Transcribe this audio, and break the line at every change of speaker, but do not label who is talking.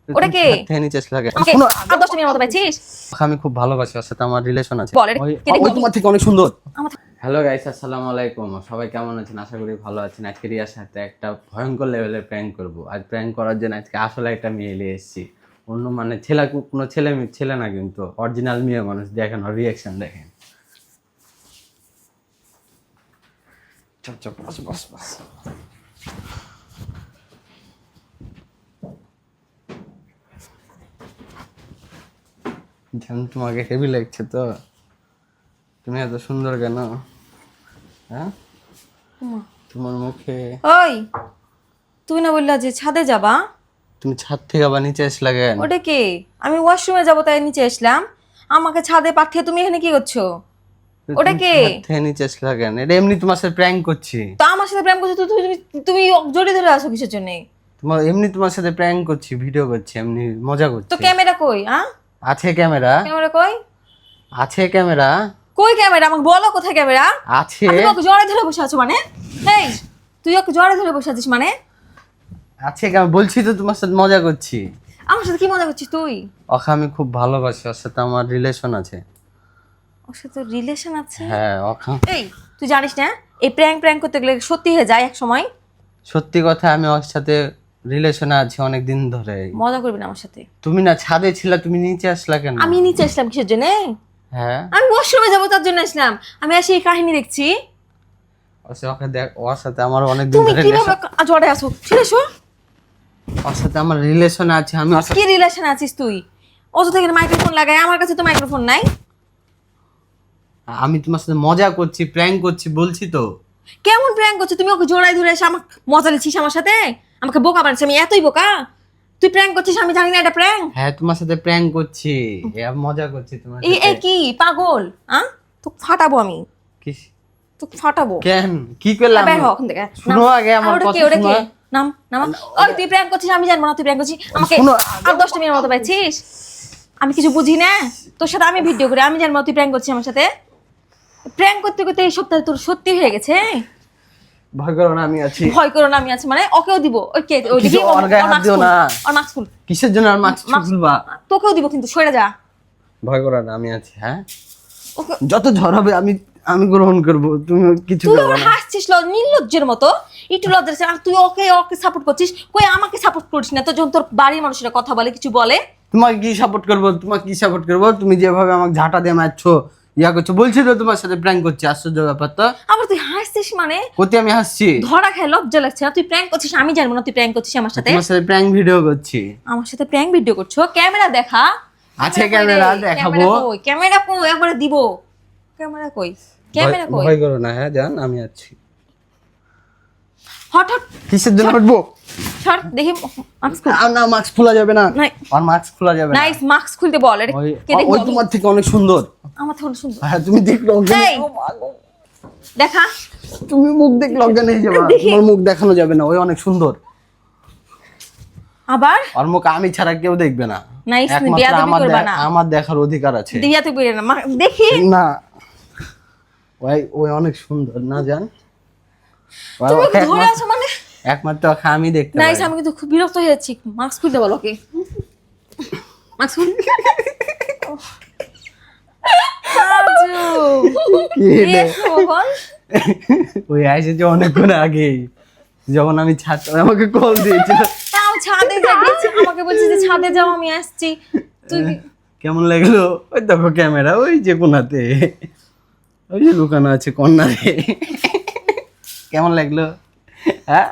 ওটা কে?
নিচে লাগে।
শোনো, আর 10 মিনিটের মতো পাইছিস?
আমি খুব ভালোবাসি, ওর সাথে আমার রিলেশন আছে।
বল,
ওই তোমার থেকে অনেক সুন্দর।
আমার
হ্যালো গাইস, আসসালামু আলাইকুম। সবাই কেমন আছেন? আশা করি ভালো আছেন। আজকে রিয়ার সাথে একটা ভয়ঙ্কর লেভেলের প্র্যাঙ্ক করব। আজ প্র্যাঙ্ক করার জন্য আজকে আসলে একটা মেয়ে নিয়ে এসেছি। অন্য মানে কোনো ছেলে না, কিন্তু অরিজিনাল মেয়ে মানুষ। দেখেন ওর রিয়াকশন দেখেন। চল চল, বস বস বস। জান, তোমাকে হেভি লাগছে তো? তুমি এত সুন্দর কেন? হ্যাঁ, তোমার মুখে।
ওই, তুই না বললা যে ছাদে যাবা?
তুমি ছাদ থেকে আবার নিচে আসলা কেন?
ওটা কে? আমি ওয়াশরুমে যাবো তাই নিচে আসলাম। আমাকে ছাদে পাঠিয়ে তুমি এখানে কি করছো? ওটা কে?
ছাদ থেকে নিচে আসলা কেন? এটা এমনি তোমার সাথে প্র্যাঙ্ক করছি।
তো আমার সাথে প্রেম করছো তো তুমি জড়িয়ে ধরে আসো কিসের জন্য?
তোমার সাথে প্র্যাঙ্ক করছি, ভিডিও করছি, এমনি মজা করছি।
তো ক্যামেরা কই?
আছে ক্যামেরা।
ক্যামেরা কই?
আছে ক্যামেরা।
কই ক্যামেরা? আমাকে বলো কোথায় ক্যামেরা
আছে।
তুমি ওকে জড়িয়ে ধরে বসে আছো মানে? এই, তুই ওকে জড়িয়ে ধরে বসে আছিস মানে?
আছে বলছি তো, তোমার সাথে মজা করছি।
আমার সাথে কি মজা করছিস তুই?
ওকে আমি খুব ভালোবাসি, ওর সাথে আমার রিলেশন আছে।
ওর সাথে রিলেশন আছে?
হ্যাঁ, ওকে।
এই, তুই জানিস না এই প্র্যাঙ্ক করতে গেলে সত্যি হয়ে যায় এক সময়।
সত্যি কথা, আমি ওর সাথে রিলেশনে আছি অনেক দিন ধরে।
মজা করবি না আমার সাথে।
তুমি না ছাদে ছিলা, তুমি নিচে আসলা কেন?
আমি নিচে আসলাম কিসের জন্য?
হ্যাঁ,
আমি ওয়াশরুমে যাবো তার জন্য আসলাম। আমি এসে এই কাহিনী দেখছি।
ওকে দেখ, ওর সাথে আমার অনেক দিন
তুমি
ধরে
কিভাবে জড়ে আসো? ছেড়ে এসো।
ওর সাথে আমার রিলেশন আছে। আমি ওর সাথে
কি রিলেশন আছিস তুই? অযথা থেকে মাইক্রোফোন লাগাই, আমার কাছে তো মাইক্রোফোন নাই।
তোমার সাথে মজা করছি, প্র্যাঙ্ক করছি বলছি তো।
কেমন প্র্যাঙ্ক করছো? তুমি ওকে জড়াই ধরে এসে আমাকে মজা নিচ্ছিস আমার সাথে? আমাকে বোকা বানাচ্ছিস? আমি এতই বোকা? তুই প্র্যাঙ্ক করছিস আমি জানি না এটা প্র্যাঙ্ক?
হ্যাঁ, তোমার সাথে প্র্যাঙ্ক করছি, মজা করছি তোমার
এই
সাথে।
এই কি পাগল? তোকে ফাটাবো আমি,
কি?
তোকে ফাটাবো।
কেন? কি করলাম?
বের হ ওখান থেকে।
শুনো আগে আমার
ওটা
কথা
কে? ওটা কে?
শোনো।
নাম নাম। ওই তুই প্র্যাঙ্ক করছিস আমি জানবো না তুই প্র্যাঙ্ক করছিস আমাকে?
শোনো।
আর 10 মিনিটের মতো পাইছিস? আমি কিছু বুঝি না। তোর সাথে আমি ভিডিও করি, আমি জানবো না তুই প্র্যাঙ্ক করছিস আমার সাথে? প্র্যাঙ্ক করতে করতে এই সপ্তাহে তোর সত্যি হয়ে গেছে।
ভয় করো না, আমি আছি।
ভয় করো না আমি আছি মানে? ওকেও দিব। ওই কে? ওই
কিছু
দেখি
ওর গায়ে হাত দিও না।
আর মাস্ক খুল।
কিসের জন্য আর মাস্ক খুলবা?
তোকেও দিব কিন্তু সরে যা।
ভয় করো না, আমি আছি। হ্যাঁ,
ওকে।
যত ঝড় হবে আমি গ্রহণ করব, তুমি কিছু
তুই
করবে না।
হাসছিস নির্লজ্জের মতো। একটু লজ্জা আছে? আর তুই ওকে সাপোর্ট করছিস? কই আমাকে সাপোর্ট করিস না তো? যখন তোর বাড়ির মানুষেরা কথা বলে কিছু বলে।
তোমাকে কি সাপোর্ট করব? তুমি যেভাবে আমাকে ঝাঁটা দিয়ে মারছো, ইয়া করছো, বলছি তো তোমার সাথে প্র্যাঙ্ক করছি। আশ্চর্য ব্যাপার তো।
আবার তুই হাসছিস মানে?
কোথায় আমি হাসছি?
ধরা খায় লজ্জা লাগছে না? তুই প্র্যাঙ্ক করছিস আমি জানবো না তুই প্র্যাঙ্ক করছিস আমার সাথে?
তোমার সাথে প্র্যাঙ্ক ভিডিও করছি।
আমার সাথে প্র্যাঙ্ক ভিডিও করছো? ক্যামেরা দেখা।
আছে ক্যামেরা, দেখাবো।
ক্যামেরা কই? একবারে দিব। ক্যামেরা কই? ক্যামেরা কই?
ভয় করো না। হ্যাঁ, জান আমি আছি।
Hot hot.
কিসের জন্য উঠবো?
সর দেখি মাস্ক খুল।
না, মাস্ক খোলা যাবে না।
নাই।
আর মাস্ক খোলা যাবে না।
নাইস, মাস্ক খুলতে বল। এটা কে দেখবো?
ওই তোমার থেকে অনেক সুন্দর।
আমার থেকে সুন্দর।
হ্যাঁ, তুমি দেখলো।
এই, দেখা।
তুমি মুখ দেখলে অজ্ঞান হয়ে যাবে।
দেখি।
তোমার মুখ দেখানো যাবে না, ওই অনেক সুন্দর।
আবার
আর মুখ আমি ছাড়া কেউ দেখবে না।
নাইস,
একমাত্র
বেয়াদবি করবা না।
আমার দেখার অধিকার আছে।
দিয়াতে কইরে না দেখি।
না, ওই অনেক সুন্দর না জান?
তুমি ওকে ধরে আছো মানে?
একমাত্র ওকে আমি দেখতে
নাইস,
পাই।
আমি কিন্তু খুব বিরক্ত হয়ে যাচ্ছি। মাস্ক খুলতে বলো ওকে। মাস্ক খুল।
কি রে?
বল।
ওই এসেছে অনেকক্ষণ আগে, যখন আমি ছাদ, আমাকে কল দিয়েছিল।
তাও ছাদে গেছি, আমাকে বলছিস যে ছাদে যাও আমি আসছি। তুই
কেমন লাগলো? ওই দেখো ক্যামেরা, ওই যে কোনাতে, ওই যে লুকানো আছে কর্নারে। কেমন লাগলো? হ্যাঁ।